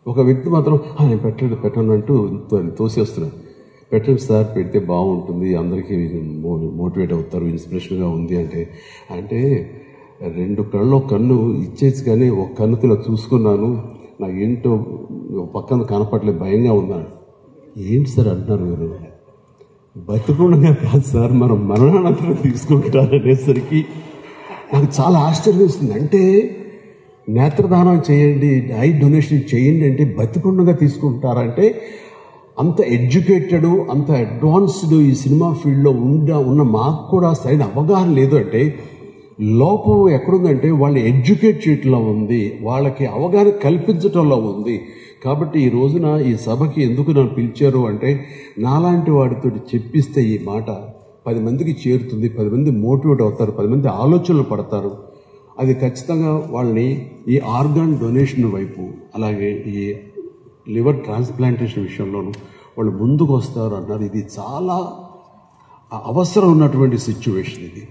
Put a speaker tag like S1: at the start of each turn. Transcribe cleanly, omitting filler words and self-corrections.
S1: ఒక వ్యక్తి మాత్రం నేను పెట్టను అంటూ తోసేస్తున్నాడు. పెట్టండి సార్, పెడితే బాగుంటుంది, అందరికీ మోటివేట్ అవుతారు, ఇన్స్పిరేషన్గా ఉంది అంటే 2 కళ్ళు కన్ను ఇచ్చేసి కానీ ఒక కన్నుతో ఇలా చూసుకున్నాను, నాకు ఏంటో పక్కన కనపడలేదు, భయంగా ఉన్నాను. ఏంటి సార్ అంటున్నారు మీరు? బతికుండగా కాదు సార్, మనం మరణానంతరం తీసుకుంటారనేసరికి నాకు చాలా ఆశ్చర్యం వేస్తుంది. అంటే నేత్రదానం చేయండి, ఐ డొనేషన్ చేయండి అంటే బతికుండగా తీసుకుంటారంటే అంత ఎడ్యుకేటెడ్, అంత అడ్వాన్స్డ్ ఈ సినిమా ఫీల్డ్లో ఉన్న మాకు కూడా సరైన అవగాహన లేదు. అంటే లోపం ఎక్కడుందంటే వాళ్ళు ఎడ్యుకేట్ చేయటంలో ఉంది, వాళ్ళకి అవగాహన కల్పించటంలో ఉంది. కాబట్టి ఈ రోజున ఈ సభకి ఎందుకు నన్ను పిలిచారు అంటే నాలాంటి వాడితో చెప్పిస్తే ఈ మాట 10 మందికి చేరుతుంది, 10 మంది మోటివేట్ అవుతారు, 10 మంది ఆలోచనలు పడతారు. అది ఖచ్చితంగా వాళ్ళని ఈ ఆర్గాన్ డొనేషన్ వైపు, అలాగే ఈ లివర్ ట్రాన్స్ప్లాంటేషన్ విషయంలోనూ వాళ్ళు ముందుకు వస్తారు అన్నారు. ఇది చాలా అవసరం ఉన్నటువంటి సిచ్యువేషన్ ఇది.